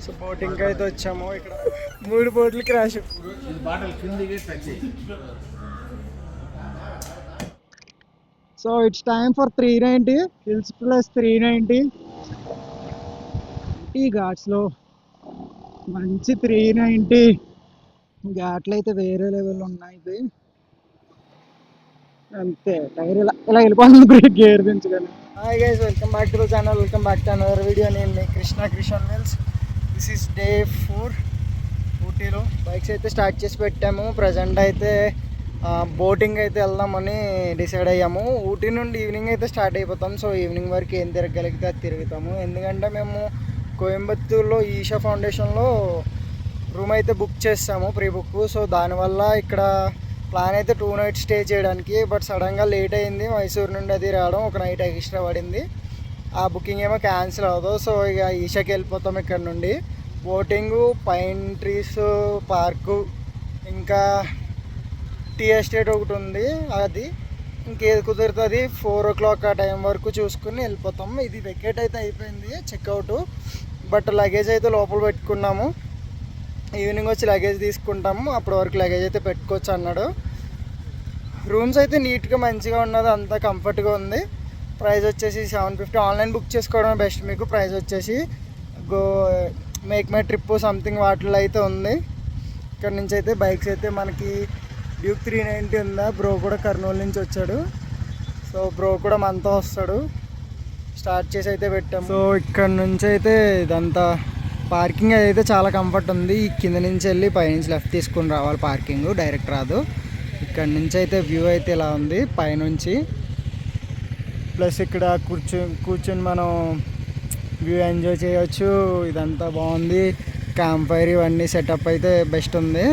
So boating అయితే వచ్చాము. ఇక్కడ 3 బోట్లు crash. So it's time for 390 hills plus 390 ఈ ఘాట్స్లో మంచి 390 ఘాట్లు అయితే వేరే లెవెల్ ఉన్నాయి. ఇది అంతే టైర్ ఇలా ఇలా వెళ్ళిపోతుంది బ్రేక్ గేర్ దించగలను. Hi guys, welcome back to the channel, welcome back to another video. నేను మీ Krishna Mills. This is day 4 ఊటీలో. బైక్స్ అయితే స్టార్ట్ చేసి పెట్టాము. ప్రజెంట్ అయితే బోటింగ్ అయితే వెళ్దామని డిసైడ్ అయ్యాము. ఊటీ నుండి ఈవినింగ్ అయితే స్టార్ట్ అయిపోతాం. సో ఈవినింగ్ వరకు ఏం తిరగలిగితే అది తిరుగుతాము. ఎందుకంటే మేము కోయంబత్తూర్లో ఈషా ఫౌండేషన్లో రూమ్ అయితే బుక్ చేస్తాము, ప్రీ బుక్. సో దానివల్ల ఇక్కడ ప్లాన్ అయితే 2 నైట్స్ స్టే చేయడానికి. బట్ సడన్గా లేట్ అయింది. మైసూర్ నుండి అది రావడం, ఒక నైట్ ఎక్స్ట్రా పడింది. ఆ బుకింగ్ ఏమో క్యాన్సిల్ అవ్వదు. సో ఇక ఈషాకి వెళ్ళిపోతాం ఇక్కడ నుండి. బోటింగు, పైన్ ట్రీస్ పార్కు, ఇంకా టీ ఎస్టేట్ ఒకటి ఉంది, అది ఇంకేది కుదురుతుంది 4 o'clock ఆ టైం వరకు చూసుకుని వెళ్ళిపోతాం. ఇది వెకేట్ అయితే అయిపోయింది, చెక్అవుట్. బట్ లగేజ్ అయితే లోపల పెట్టుకున్నాము. ఈవినింగ్ వచ్చి లగేజ్ తీసుకుంటాము. అప్పటి వరకు లగేజ్ అయితే పెట్టుకోవచ్చు అన్నాడు. రూమ్స్ అయితే నీట్గా మంచిగా ఉన్నది, అంతా కంఫర్ట్గా ఉంది. ప్రైస్ వచ్చేసి 750. ఆన్లైన్ బుక్ చేసుకోవడం బెస్ట్ మీకు. ప్రైస్ వచ్చేసి మేక్ మై ట్రిప్ సంథింగ్ వాటిలో అయితే ఉంది. ఇక్కడ నుంచి అయితే బైక్స్ అయితే మనకి డ్యూక్ 390 ఉందా. బ్రో కూడా కర్నూలు నుంచి వచ్చాడు. సో బ్రో కూడా మనతో వస్తాడు. స్టార్ట్ చేసి అయితే పెట్టాము. సో ఇక్కడ నుంచి అయితే ఇదంతా పార్కింగ్ అయితే చాలా కంఫర్ట్ ఉంది. ఈ కింద నుంచి వెళ్ళి పైనుంచి లెఫ్ట్ తీసుకుని రావాలి, పార్కింగ్ డైరెక్ట్ రాదు. ఇక్కడ నుంచి అయితే వ్యూ అయితే ఇలా ఉంది పైనుంచి. ప్లస్ ఇక్కడ కూర్చొని మనం వ్యూ ఎంజాయ్ చేయవచ్చు. ఇదంతా బాగుంది. క్యాంప్ ఫైర్ ఇవన్నీ సెటప్ అయితే బెస్ట్ ఉంది.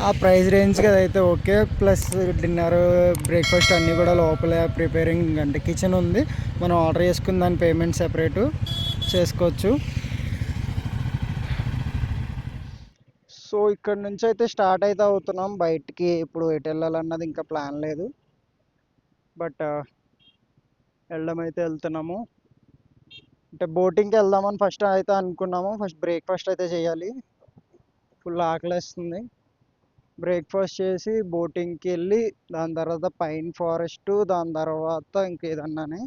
ఆ ప్రైస్ రేంజ్కి అదైతే ఓకే. ప్లస్ డిన్నర్, బ్రేక్ఫాస్ట్ అన్నీ కూడా లోపలే ప్రిపేరింగ్, అంటే కిచెన్ ఉంది. మనం ఆర్డర్ చేసుకుని దాని పేమెంట్ సెపరేటు చేసుకోవచ్చు. సో ఇక్కడ నుంచి అయితే స్టార్ట్ అయితే అవుతున్నాం బయటికి. ఇప్పుడు ఎటు వెళ్ళాలన్నది ఇంకా ప్లాన్ లేదు, బట్ వెళ్ళడం అయితే వెళ్తున్నాము. అంటే బోటింగ్కి వెళ్దామని ఫస్ట్ అయితే అనుకున్నాము. ఫస్ట్ బ్రేక్ఫాస్ట్ అయితే చేయాలి, ఫుల్ ఆకలిస్తుంది. బ్రేక్ఫాస్ట్ చేసి బోటింగ్కి వెళ్ళి దాని తర్వాత పైన్ ఫారెస్ట్, దాని తర్వాత ఇంకేదన్నానే.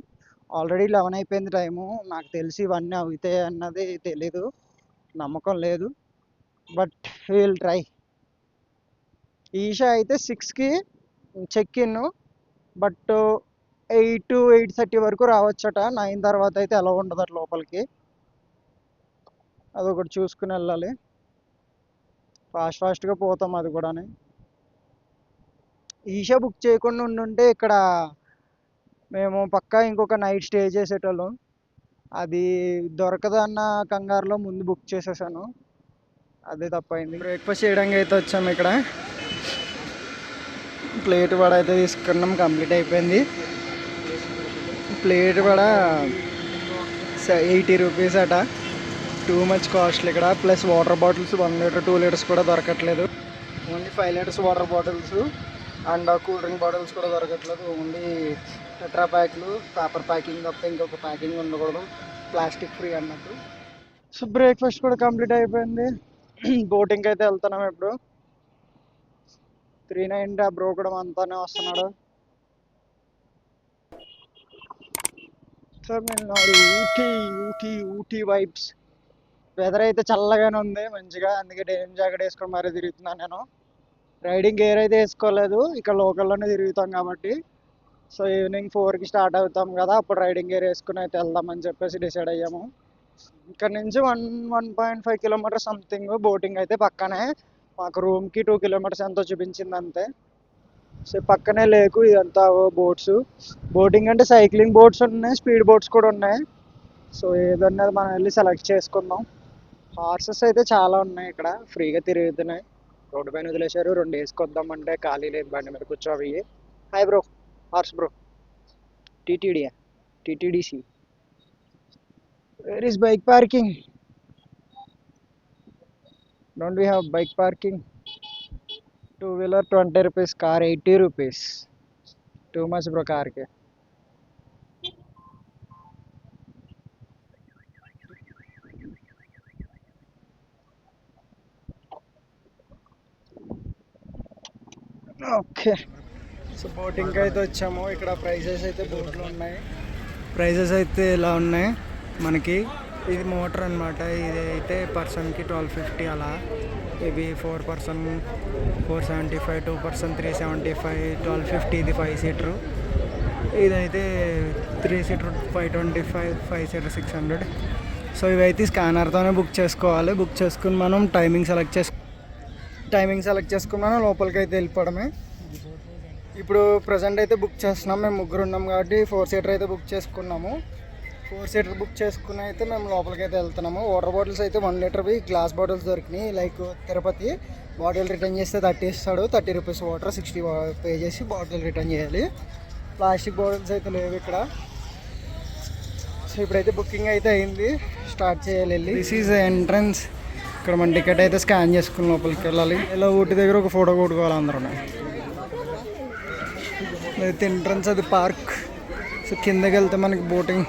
ఆల్రెడీ 11 అయిపోయింది టైము. నాకు తెలిసి ఇవన్నీ అవుతాయి అన్నది తెలీదు, నమ్మకం లేదు, బట్ విల్ ట్రై. ఈషా అయితే 6కి చెక్ ఇన్, బట్ 8-8:30 వరకు రావచ్చట. 9 తర్వాత అయితే ఎలా ఉండదు లోపలికి. అదొకటి చూసుకుని వెళ్ళాలి. ఫాస్ట్గా పోతాం అది కూడా. ఈషా బుక్ చేయకుండా ఉండుంటే ఇక్కడ మేము పక్కా ఇంకొక నైట్ స్టే చేసేటోళ్ళం. అది దొరకదన్న కంగారులో ముందు బుక్ చేసేసాను, అదే తప్పైంది. బ్రేక్ఫాస్ట్ చేయడానికి అయితే వచ్చాము. ఇక్కడ ప్లేట్ వడ అయితే తీసుకున్నాం, కంప్లీట్ అయిపోయింది. ప్లేట్ వడ 80 రూపీస్ అట, టూ మచ్ కాస్ట్లీ ఇక్కడ. Plus water bottles 1 litre 2 litres కూడా దొరకట్లేదు. Only 5 litres water bottles and cool drink bottles కూడా దొరకట్లేదు. ఓన్లీ టెట్రా ప్యాక్లు, పేపర్ ప్యాకింగ్ తప్ప ఇంకొక ప్యాకింగ్ ఉండకూడదు, ప్లాస్టిక్ ఫ్రీ అన్నట్టు. సో బ్రేక్ఫాస్ట్ కూడా కంప్లీట్ అయిపోయింది. బోటింగ్కి అయితే వెళ్తున్నాం ఇప్పుడు. 390 బ్రో కూడా అంతానే వస్తున్నాడు. తమిళనాడు ఊటీ ఊటీ ఊటీ వైబ్స్. వెదర్ అయితే చల్లగానే ఉంది మంచిగా, అందుకే డెనిమ్ జాకెట్ వేసుకొని మరీ తిరుగుతున్నాను నేను. రైడింగ్ గేర్ అయితే వేసుకోలేదు, ఇక్కడ లోకల్లోనే తిరుగుతాం కాబట్టి. సో ఈవినింగ్ 4కి స్టార్ట్ అవుతాం కదా, అప్పుడు రైడింగ్ గేర్ వేసుకుని అయితే వెళ్దామని చెప్పేసి డిసైడ్ అయ్యాము. ఇక్కడ నుంచి 1.5 కిలోమీటర్స్ సంథింగ్. బోటింగ్ అయితే పక్కనే, మాకు రూమ్కి 2 కిలోమీటర్స్ ఎంతో చూపించింది అంతే. సో పక్కనే లేకు, ఇదంతా బోట్స్. బోటింగ్ అంటే సైక్లింగ్ బోట్స్ ఉన్నాయి, స్పీడ్ బోట్స్ కూడా ఉన్నాయి. సో ఏదన్నది మనం వెళ్ళి సెలెక్ట్ చేసుకుందాం. హార్సెస్ అయితే చాలా ఉన్నాయి ఇక్కడ, ఫ్రీగా తిరుగుతున్నాయి. రోడ్డు పైన వదిలేశారు. 2 వేసుకొద్దాం అంటే ఖాళీ లేదు, బండి మీద కూర్చోవి. Hi bro, horse bro. TTD, TTDC. Where is bike parking? Don't we have bike parking? 2-wheeler 20 rupees, car 80 rupees. Too much bro car ke. Okay, so బోటింగ్కి అయితే వచ్చాము. ఇక్కడ ప్రైజెస్ అయితే బోట్లో ఉన్నాయి. ప్రైజెస్ అయితే ఇలా ఉన్నాయి మనకి. ఇది మోటార్ అనమాట. ఇది అయితే పర్సన్కి 1250 అలా. ఇవి 4 పర్సన్ 475, 2 పర్సన్ 375, 1250. ఇది 5 సీటరు. ఇదైతే 3 సీటర్ 525, 5 సీటర్ 600. సో ఇవైతే స్కానర్తోనే బుక్ చేసుకోవాలి. బుక్ చేసుకుని మనం టైమింగ్ సెలెక్ట్ చేసుకుని మనం లోపలికి అయితే వెళ్ళిపోవడమే. ఇప్పుడు ప్రజెంట్ అయితే బుక్ చేస్తున్నాం. మేము ముగ్గురు ఉన్నాం కాబట్టి 4 సీటర్ అయితే బుక్ చేసుకున్నాము. 4 సీటర్ బుక్ చేసుకుని అయితే మేము లోపలికి అయితే వెళ్తున్నాము. వాటర్ బాటిల్స్ అయితే 1 లీటర్వి గ్లాస్ బాటిల్స్ దొరికినాయి. లైక్ తిరుపతి బాటిల్ రిటర్న్ చేస్తే 30 ఇస్తాడు. 30 రూపీస్ వాటర్, 60 పే చేసి బాటిల్ రిటర్న్ చేయాలి. ప్లాస్టిక్ బాటిల్స్ అయితే లేవు ఇక్కడ. సో ఇప్పుడైతే బుకింగ్ అయితే అయింది. స్టార్ట్ చేయాలి వెళ్ళి. This is entrance. ఇక్కడ మన టికెట్ అయితే స్కాన్ చేసుకుని లోపలికి వెళ్ళాలి. ఇలా ఊటి దగ్గర ఒక ఫోటో కొట్టుకోవాలి అందరూ. అయితే ఎంట్రన్స్ అది పార్క్. సో కిందకి వెళ్తే మనకి బోటింగ్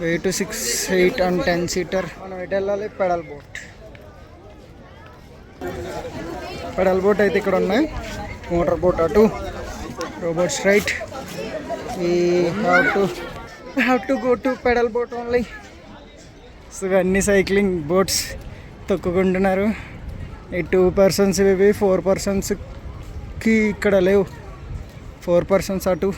8, 6, 8 and 10 సీటర్. మనం ఎటు వెళ్ళాలి? పెడల్ బోట్ అయితే ఇక్కడ ఉన్నాయి. మోటార్ బోట్ అటు, robots right. We have to go to pedal boat only. So ఇవన్నీ సైక్లింగ్ బోట్స్ తొక్కుకుంటున్నారు. ఈ 2 పర్సన్స్ ఇవి 4 పర్సన్స్కి ఇక్కడ లేవు. 4 పర్సన్స్ అటు.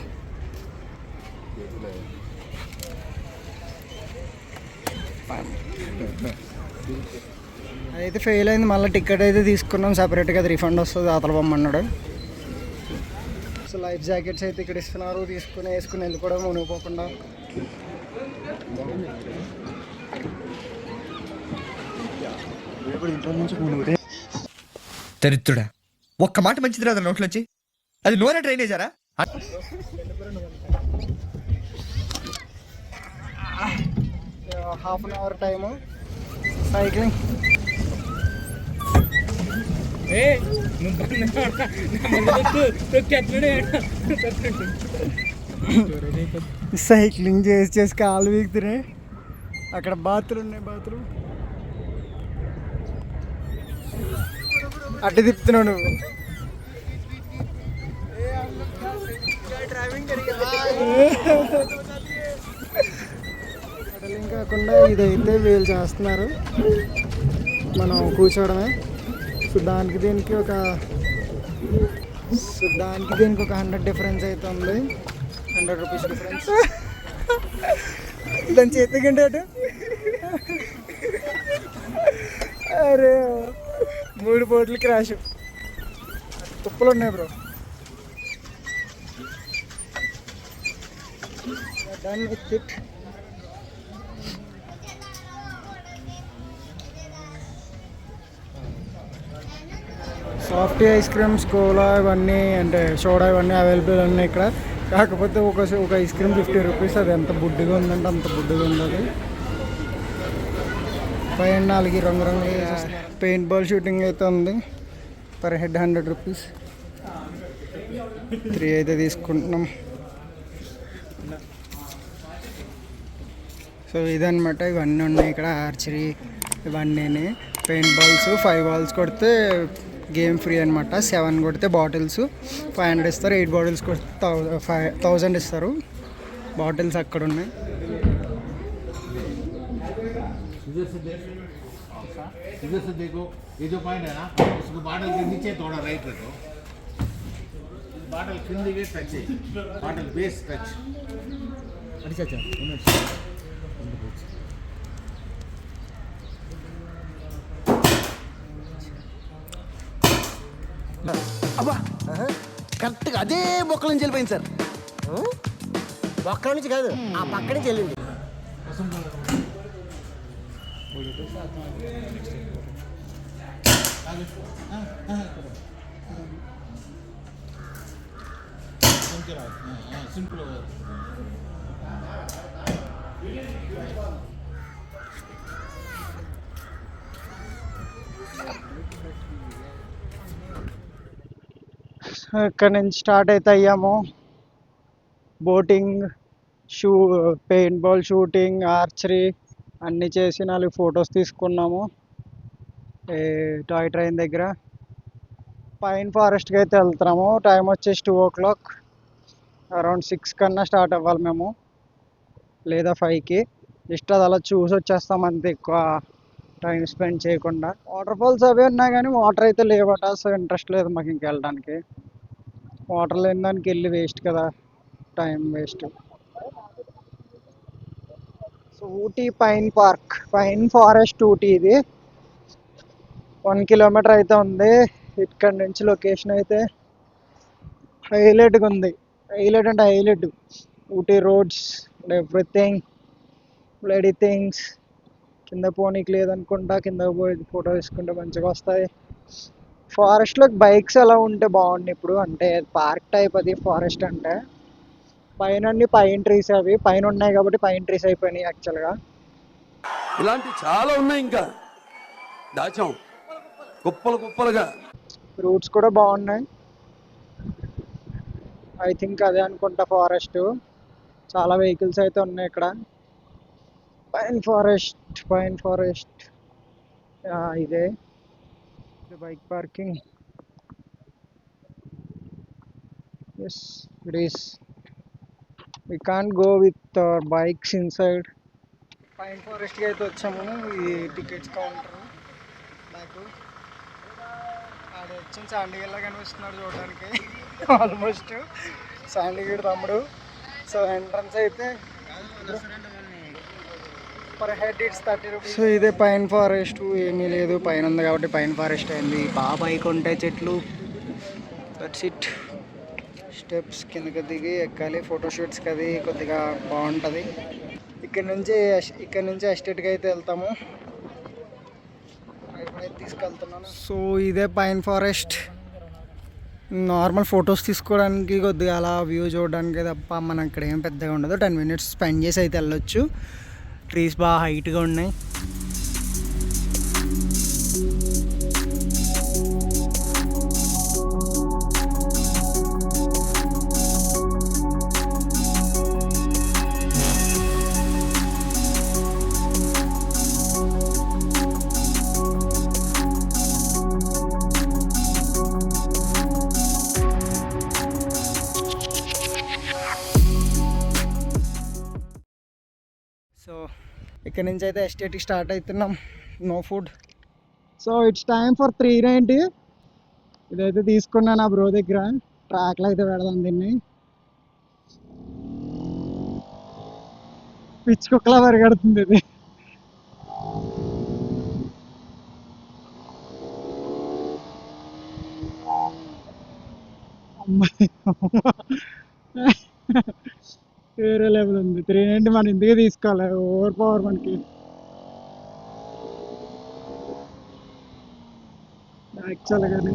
అదైతే ఫెయిల్ అయింది. మళ్ళీ టికెట్ అయితే తీసుకున్నాం సపరేట్గా. అది రిఫండ్ వస్తుంది, అతలు పొమ్మన్నాడు. సో లైఫ్ జాకెట్స్ అయితే ఇక్కడ ఇస్తున్నారు. వేసుకుని వెళ్ళిపోవడం మునిగిపోకుండా. దరిద్రుడా, ఒక్క మాట మంచిది రాదు నోట్లోంచి. అది నోరే డ్రైనేజారా? Half an hour time cycling. Cycling చేసి కాలు వీగుతున్నాయి. అక్కడ బాత్రూమ్ ఉన్నాయి. బాత్రూమ్ అటు తిప్పుతున్నావు నువ్వు. పెడలింగ్ కాకుండా ఇదైతే వీళ్ళు చేస్తున్నారు. మనం కూర్చోవడమే. సో దానికి దీనికి ఒక 100 డిఫరెన్స్ అయితే ఉంది. 100 రూపీస్ డిఫరెన్స్. దాని చేతికంటే అటు. అరే 3 బోట్లు క్రాష్. తుప్పలు ఉన్నాయి bro. Done with it. Softy ice creams, cola ఇవన్నీ అంటే సోడా ఇవన్నీ అవైలబుల్ ఉన్నాయి ఇక్కడ. కాకపోతే ఒక ఐస్ క్రీమ్ 50 రూపీస్. అది ఎంత బుడ్డిగా ఉందంటే అంత బుడ్డిగా ఉంది అది. పైన 4 రంగురంగులు పెయింట్ బాల్ షూటింగ్ అయితే ఉంది. Per head 100 rupees. 3 అయితే తీసుకుంటున్నాం. సో ఇదన్నమాట. ఇవన్నీ ఉన్నాయి ఇక్కడ. ఆర్చరీ ఇవన్నీ. పెయింట్ బాల్స్ 5 బాల్స్ కొడితే గేమ్ ఫ్రీ అనమాట. 7 కొడితే బాటిల్స్ 500 ఇస్తారు. 8 బాటిల్స్ కొడితే 1000 ఇస్తారు. బాటిల్స్ అక్కడ ఉన్నాయి. इधर से देखो, ये जो पॉइंट है ना, उसको बाटल के नीचे थोड़ा राइट रखो. बाटल खिंदी के टच है, बाटल बेस टच. अच्छा अच्छा. అబ్బా కరెక్ట్గా అదే మొక్కల నుంచి వెళ్ళిపోయింది సార్. మొక్కల నుంచి కాదు, ఆ పక్క నుంచి వెళ్ళింది. సింపుల్. ఇక్కడ నుంచి స్టార్ట్ అయితే అయ్యాము. Boating, paint ball shooting, archery అన్నీ చేసి 4 ఫొటోస్ తీసుకున్నాము టాయ్ ట్రైన్ దగ్గర. పైన్ ఫారెస్ట్కి అయితే వెళ్తున్నాము. టైం వచ్చేసి 2 o'clock. అరౌండ్ 6 కన్నా స్టార్ట్ అవ్వాలి మేము, లేదా 5కి. జస్ట్ అది అలా చూసి వచ్చేస్తాం అంతే, ఎక్కువ టైం స్పెండ్ చేయకుండా. వాటర్ ఫాల్స్ అవి ఉన్నాయి కానీ వాటర్ అయితే లేవట, సో ఇంట్రెస్ట్ లేదు మాకు ఇంక వెళ్ళడానికి. వాటర్ లేని దానికి వెళ్ళి వేస్ట్ కదా, time waste. So Ooty pine park, pine forest Ooty ఇది 1 kilometer అయితే ఉంది. ఇక్కడ నుంచి లొకేషన్ అయితే హైలైట్గా ఉంది. హైలైట్ అంటే highlight. Ooty roads and everything, bloody things. కింద పోనీకి లేదనుకుంటా, కింద పోయి ఫోటో తీసుకుంటే మంచిగా వస్తాయి. ఫారెస్ట్లోకి బైక్స్ ఎలా ఉంటే బాగుంది ఇప్పుడు, అంటే పార్క్ టైప్ అది ఫారెస్ట్ అంటే. పైన పైన్ ట్రీస్, అవి పైన ఉన్నాయి కాబట్టి పైన్ ట్రీస్ అయిపోయినాయి యాక్చువల్గా. ఇలాంటి చాలా ఉన్నాయి, ఇంకా దాచాం కుప్పలు కుప్పలుగా. రూట్స్ కూడా బాగున్నాయి. ఐ థింక్ అదే అనుకుంటా ఫారెస్ట్. చాలా వెహికల్స్ అయితే ఉన్నాయి ఇక్కడ. పైన్ ఫారెస్ట్, పైన్ ఫారెస్ట్ ఇదే bike parking. Yes it is. We can't go with bikes inside. Pine ఫారెస్ట్కి అయితే వచ్చాము. ఈ టికెట్స్ కౌంటర్ బ్యాక్. ఆడ వచ్చిన శాండిగడ్లా కనిపిస్తున్నాడు చూడడానికి ఆల్మోస్ట్. శాండిగడ్ తమ్ముడు. సో ఎంట్రన్స్ అయితే per head it's 30 rupees. So ఇదే పైన్ ఫారెస్ట్. ఏమీ లేదు, పైన ఉంది కాబట్టి పైన్ ఫారెస్ట్ అయింది. బాగా పైకి ఉంటాయి చెట్లు. That's it. స్టెప్స్ కిందకి దిగి ఎక్కాలి. ఫోటోషూట్స్కి అది కొద్దిగా బాగుంటుంది. ఇక్కడ నుంచి ఎస్టేట్కి అయితే వెళ్తాము. తీసుకెళ్తున్నాను. సో ఇదే పైన్ ఫారెస్ట్. నార్మల్ ఫొటోస్ తీసుకోవడానికి, కొద్దిగా అలా వ్యూ చూడడానికి తప్ప మన ఇక్కడ ఏం పెద్దగా ఉండదు. 10 minutes స్పెండ్ చేసి అయితే వెళ్ళొచ్చు. ట్రీస్ బాగా హైట్గా ఉన్నాయి. సో ఇక్కడ నుంచి అయితే ఎస్టేట్కి స్టార్ట్ అవుతున్నాం. No food. So it's time for 390. ఇదైతే తీసుకున్నాను నా బ్రో దగ్గర. ట్రాక్లో అయితే పెడదాం దీన్ని. పిచ్చి కుక్కలా పరిగెడుతుంది ఇది. అమ్మాయి వేరే లెవెల్ ఉంది. 390 మనం ఇందుకే తీసుకోవాలి. ఓవర్ పవర్ మనకి. యాక్చువల్గానే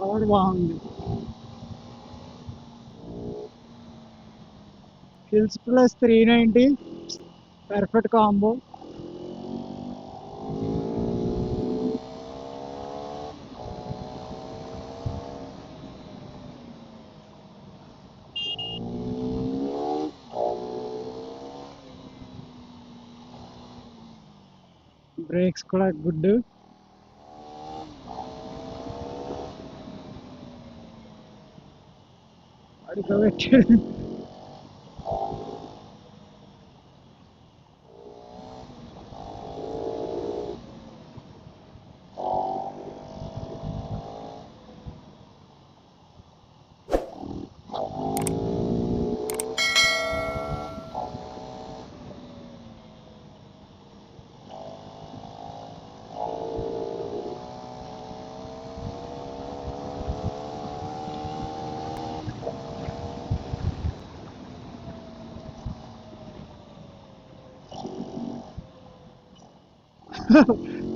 పవర్ బాగుంది. Hills plus 390 perfect combo. Brakes కూడా గుడ్. అడుకోబెట్టాడు.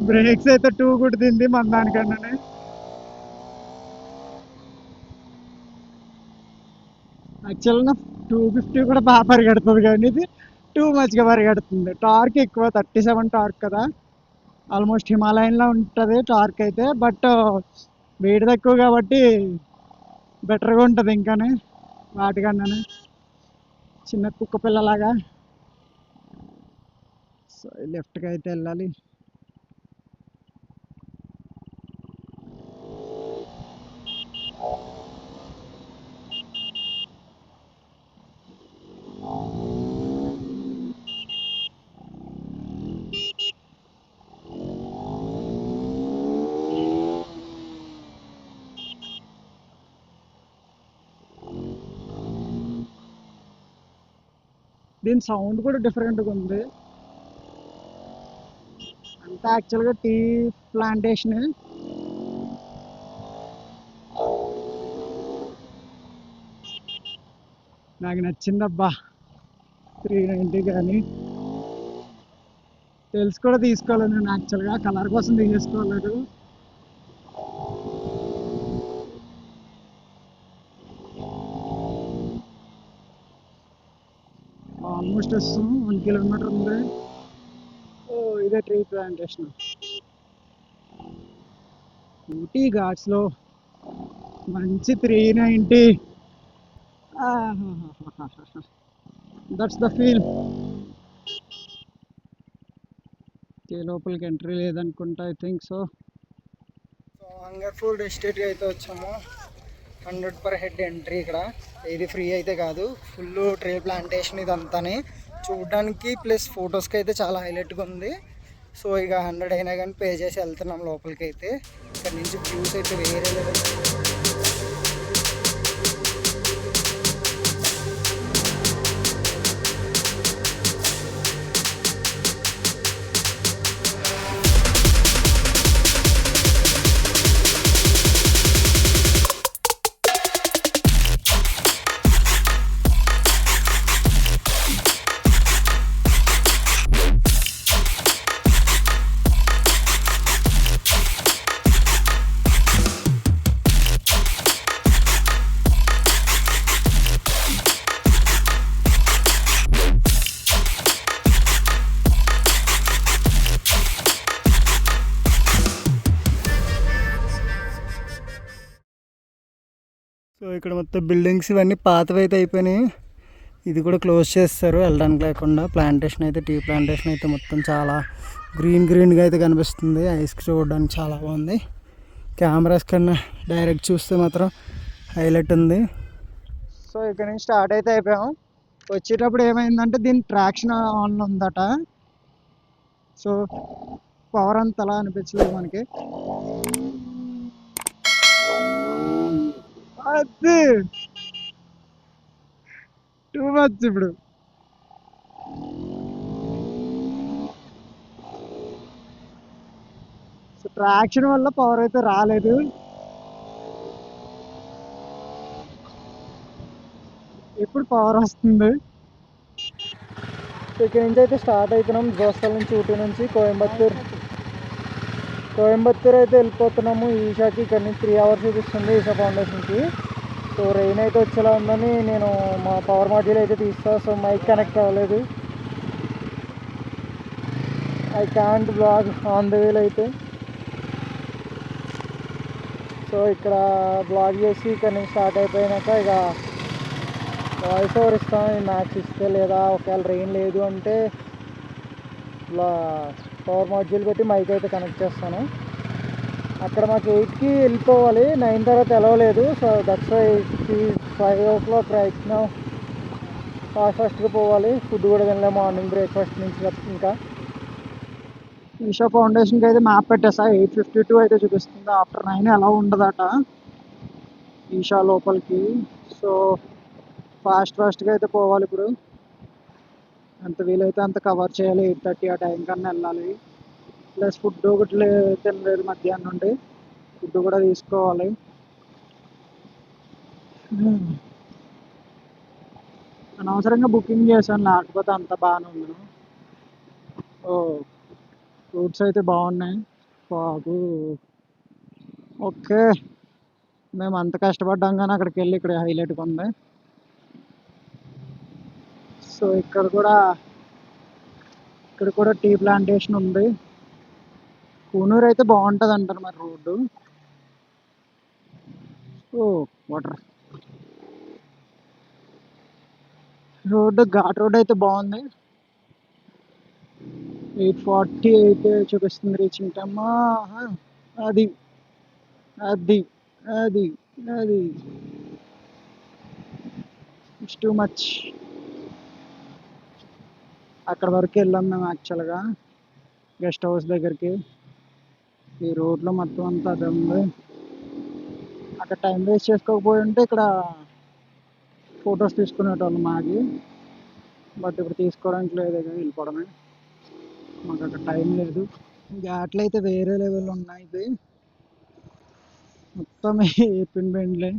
బ్రేక్స్ అయితే 2 కొట్టింది మన దానికన్నా. యాక్చువల్గా 250 కూడా బాగా పరిగెడుతుంది కానీ ఇది టూ మచ్గా పరిగెడుతుంది. టార్క్ ఎక్కువ, 37 టార్క్ కదా, ఆల్మోస్ట్ హిమాలయన్లో ఉంటుంది టార్క్ అయితే. బట్ వెయిట్ తక్కువ కాబట్టి బెటర్గా ఉంటుంది ఇంకానే వాటికన్నా. చిన్న కుక్క పిల్లలాగా. సో లెఫ్ట్కి అయితే వెళ్ళాలి. దీని సౌండ్ కూడా డిఫరెంట్గా ఉంది. అంతా యాక్చువల్గా టీ ప్లాంటేషన్. నాకు నచ్చిందబ్బా 390 కానీ. తెలుసు కూడా తీసుకోలేదు నేను, యాక్చువల్గా కలర్ కోసం తీసుకోలేదు. ఆల్మోస్ట్ వస్తాం, 1 కిలోమీటర్ ఉంది. ఓ ఇదే ట్రీ ప్లాంటేషన్. ఊటీ ఘాట్స్లో మంచి 390. That's the feel. లోపలికి ఎంట్రీ లేదనుకుంటా, ఐ థింక్ సో. హంగర్ఫుల్ ఎస్టేట్కి అయితే వచ్చాము. 100 per head ఎంట్రీ. ఇక్కడ ఇది ఫ్రీ అయితే కాదు, ఫుల్ ట్రీ ప్లాంటేషన్ ఇదంతానే. చూడడానికి ప్లస్ ఫొటోస్కి అయితే చాలా హైలైట్గా ఉంది. సో ఇక 100 అయినా కానీ పే చేసి వెళ్తున్నాం లోపలికి అయితే. ఇక్కడ నుంచి వ్యూస్ అయితే వేరే లెవెల్. సో ఇక్కడ మొత్తం బిల్డింగ్స్ ఇవన్నీ పాతవి అయితే అయిపోయినాయి. ఇది కూడా క్లోజ్ చేస్తారు వెళ్ళడానికి లేకుండా. ప్లాంటేషన్ అయితే, టీ ప్లాంటేషన్ అయితే మొత్తం చాలా గ్రీన్గా అయితే కనిపిస్తుంది. ఐస్ చూడడానికి చాలా బాగుంది. కెమెరాస్ కన్నా డైరెక్ట్ చూస్తే మాత్రం హైలైట్ ఉంది. సో ఇక్కడ నుంచి స్టార్ట్ అయితే అయిపోయాం. వచ్చేటప్పుడు ఏమైందంటే దీని ట్రాక్షన్ ఆన్ ఉందట. సో పవర్ అంతలా అనిపించలేదు మనకి. అది టూ మచ్ ఇప్పుడు. సో ట్రాక్షన్ వల్ల పవర్ అయితే రాలేదు. ఎప్పుడు పవర్ వస్తుంది. సో ఇక్కడ నుంచి అయితే స్టార్ట్ అవుతున్నాం. జోస్తల్ నుంచి, ఊటీ నుంచి కోయంబత్తూర్ అయితే వెళ్ళిపోతున్నాము. ఈషాకి ఇక్కడ నుంచి 3 hours చూపిస్తుంది ఈషా ఫౌండేషన్కి. సో రెయిన్ అయితే వచ్చేలా ఉందని నేను మా పవర్ మాడ్యూల్ అయితే తీస్తాను. సో మైక్ కనెక్ట్ అవ్వలేదు. I can't blog on the వేలో అయితే. సో ఇక్కడ బ్లాగ్ చేసి ఇక్కడ నుంచి స్టార్ట్ అయిపోయినాక ఇక వాయిస్ ఓవర్ ఇస్తాం. మ్యాక్స్ ఇస్తే, లేదా ఒకవేళ రెయిన్ లేదు అంటే పవర్ మాడ్యూల్ పెట్టి మైక్ అయితే కనెక్ట్ చేస్తాను. అక్కడ మాకు 8కి వెళ్ళిపోవాలి, 9 తర్వాత వెళ్ళలేదు. So that's why 5 o'clock right now. ఫాస్ట్గా పోవాలి. ఫుడ్ కూడా తినలే మార్నింగ్ బ్రేక్ఫాస్ట్ నుంచి. ఇంకా ఈషా ఫౌండేషన్కి అయితే మ్యాప్ పెట్టేసా. 8:52 అయితే చూపిస్తుంది. ఆఫ్టర్ 9 ఎలా ఉండదట ఈషా లోపలికి. సో ఫాస్ట్గా అయితే పోవాలి. ఇప్పుడు ఎంత వీలైతే అంత కవర్ చేయాలి. 8:30 ఆ టైం కన్నా వెళ్ళాలి. ప్లస్ ఫుడ్ ఒకటి తినలేదు మధ్యాహ్నం నుండి. ఫుడ్ కూడా తీసుకోవాలి. అనవసరంగా బుకింగ్ చేశాను, లేకపోతే అంత బాగానే ఉంది. ఓ ఫ్రూట్స్ అయితే బాగున్నాయి. పాకు ఓకే. మేము అంత కష్టపడ్డాం కానీ అక్కడికి వెళ్ళి ఇక్కడ హైలైట్గా ఉంది. సో ఇక్కడ కూడా ఇక్కడ కూడా టీ ప్లాంటేషన్ ఉంది. కూనూరు అయితే బాగుంటుంది అంటారు మరి రోడ్డు. ఓ వాటర్ రోడ్డు, ఘాట్ రోడ్ అయితే బాగుంది. 8:40 అయితే చూపిస్తుంది రీచింగ్ టైమ్. అది అది అది అది ఇట్స్ టూ మచ్. అక్కడ వరకు వెళ్ళాం మేము యాక్చువల్గా గెస్ట్ హౌస్ దగ్గరికి. ఈ రోడ్లో మొత్తం అంతా అదే ఉంది. అక్కడ టైం వేస్ట్ చేసుకోకపోయి ఉంటే ఇక్కడ ఫొటోస్ తీసుకునేటోళ్ళం ఆగి. బట్ ఇప్పుడు తీసుకోవడానికి లేదు, వెళ్ళిపోవడమే. మాకు అక్కడ టైం లేదు. ఘాట్లు అయితే వేరే లెవెల్ ఉన్నాయి. ఇది మొత్తం ఏపిన్ బెండ్లే.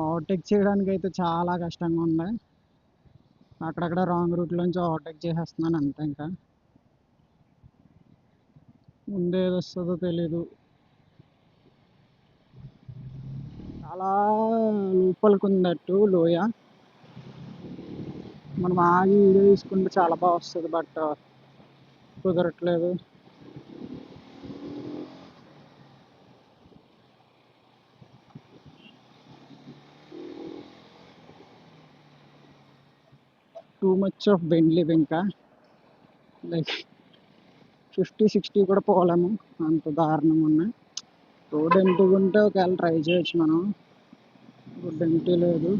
ఓవర్టేక్ చేయడానికి అయితే చాలా కష్టంగా ఉంది. అక్కడక్కడ రాంగ్ రూట్లోంచి ఓవర్టేక్ చేసేస్తున్నాను అంతే. ఇంకా ముందు ఏది వస్తుందో తెలీదు. చాలా లోపలికి ఉందట్టు లోయ. మనం ఆగి వీడియో తీసుకుంటే చాలా బాగా వస్తుంది, బట్ కుదరట్లేదు. Too much of bendy. ఇంకా లైక్ 50-60 కూడా పోలేము, అంత దారుణంగా ఉన్నాయి. రోడ్ ఎంటుగా ఉంటే ఒకవేళ ట్రై చేయొచ్చు మనం. రోడ్ ఎంటీ లేదు.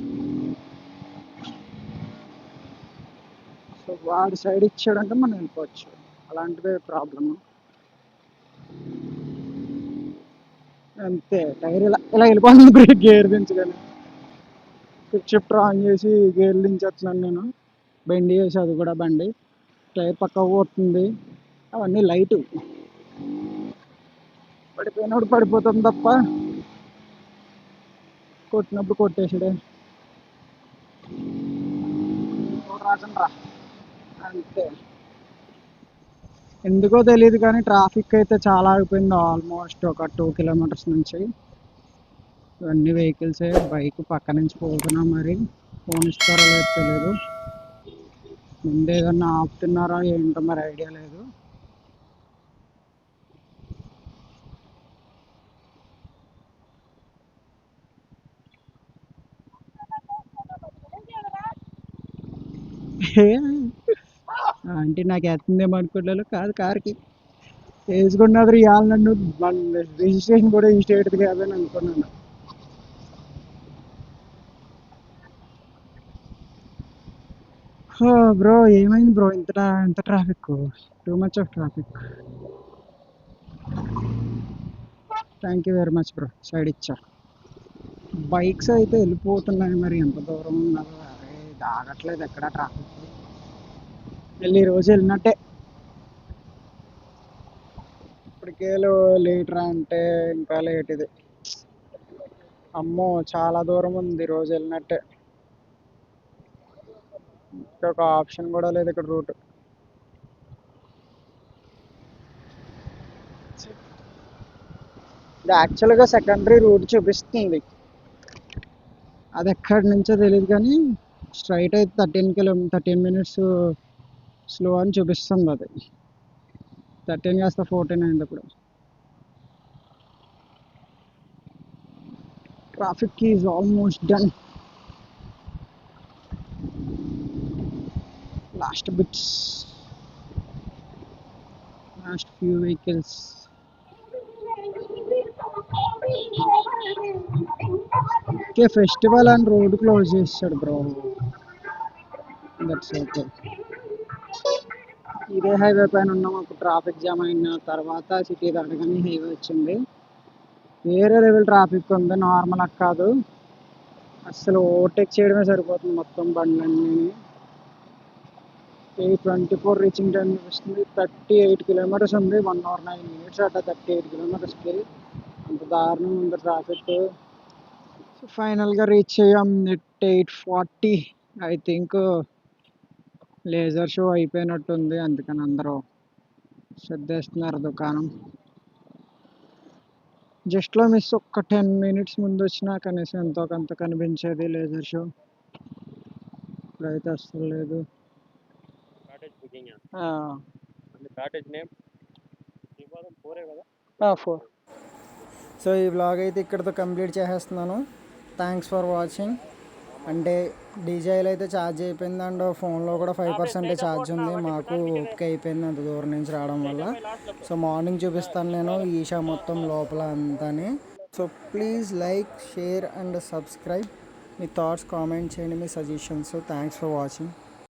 సో వాడి సైడ్ ఇచ్చాడంటే మనం వెళ్ళిపోవచ్చు. అలాంటిదే ప్రాబ్లము. అంతే, టైర్ ఇలా ఇలా వెళ్ళిపోతుంది. బ్రేక్ గేర్ దించగానే క్విక్ షిఫ్ట్ ఆన్ చేసి గేర్ దించేస్తున్నాను నేను. బెండి చేసి అది కూడా బండి టైర్ పక్క పోతుంది. అవన్నీ లైటు. పడిపోయినప్పుడు పడిపోతాం తప్ప కొట్టినప్పుడు కొట్టేసాడే. రాజన్ రా అంతే. ఎందుకో తెలియదు కానీ ట్రాఫిక్ అయితే చాలా అయిపోయింది. ఆల్మోస్ట్ ఒక 2 కిలోమీటర్స్ నుంచి ఇవన్నీ వెహికల్సే. బైక్ పక్క నుంచి పోతున్నా, మరి ఫోన్ ఇస్తారో లేదో తెలియదు. ముందు ఏదన్నా ఆపుతున్నారా ఏంటో మరి ఐడియా లేదు. అంటే నాకు ఎత్తుందేమో అనుకోలేదు. కాదు, కార్కి వేసుకున్నది ఇవాళ నన్ను రిజిస్ట్రేషన్ కూడా ఈ స్టేట్ది కాదని అనుకున్నాను. బ్రో ఏమైంది బ్రో, ఇంత traffic, two much of traffic. Thank you very much bro, side ఇచ్చా. బైక్స్ అయితే వెళ్ళిపోతున్నాయి, మరి ఎంత దూరం ఉన్నదో. అరే దాగట్లేదు ఎక్కడ ట్రాఫిక్. వెళ్ళి రోజు వెళ్ళినట్టే. ఇప్పటికే లేట్ రా అంటే ఇంకా లేట్. ఇది అమ్మో చాలా దూరం ఉంది, రోజు వెళ్ళినట్టే. ఒక ఆప్షన్ కూడా లేదు ఇక్కడ రూట్. ఇది యాక్చువల్గా సెకండరీ రూట్ చూపిస్తుంది. అది ఎక్కడి నుంచో తెలియదు కానీ స్ట్రైట్ అయితే 13 మినిట్స్ స్లో అని చూపిస్తుంది. అది 13 కాస్త 14 అయింది ఇప్పుడు. Traffic is almost done. Last bits, last few vehicles. Okay, festival అని రోడ్ క్లోజ్ చేస్తాడు బ్రో. That's okay. ఇదే హైవే పైన ఉన్నాం. అప్పుడు ట్రాఫిక్ జామ్ అయిన తర్వాత సిటీ దాటగానే హైవే వచ్చింది. వేరే లెవెల్ ట్రాఫిక్ ఉంది, నార్మల్ కాదు అసలు. ఓవర్టేక్ చేయడమే సరిపోతుంది మొత్తం బండ్లన్నీ. 8:24 రీచింగ్ టైం చూపిస్తుంది. 38 కిలోమీటర్స్ ఉంది, 1 hour 9 minutes అట్లా 38 కిలోమీటర్స్కి. అంత దారుణం ఉంది ట్రాఫిక్. ఫైనల్గా రీచ్ అయ్యాం at 8:40 I think. Laser show అయిపోయినట్టుంది, అందుకని అందరూ శ్రద్ధేస్తున్నారు దుకాణం. జస్ట్లో మిస్ ఒక్క 10 మినిట్స్ ముందు వచ్చినా కనీసం ఎంతో కొంత కనిపించేది లేజర్ షో. ఇప్పుడైతే అస్సలు లేదు. ఆ. 4. సో ఈ వ్లాగ్ అయితే ఇక్కడితో కంప్లీట్ చేసేస్తున్నాను. Thanks for watching. అంటే డీజేలో అయితే ఛార్జ్ అయిపోయింది అండ్ ఫోన్లో కూడా 5% ఛార్జ్ ఉంది. మాకు ఓపిక అయిపోయింది అంత దూరం నుంచి రావడం వల్ల. సో మార్నింగ్ చూపిస్తాను నేను ఈషా మొత్తం లోపల అంతానే. So please like, share and subscribe. మీ థాట్స్ కామెంట్ చేయండి, మీ సజెషన్స్. Thanks for watching.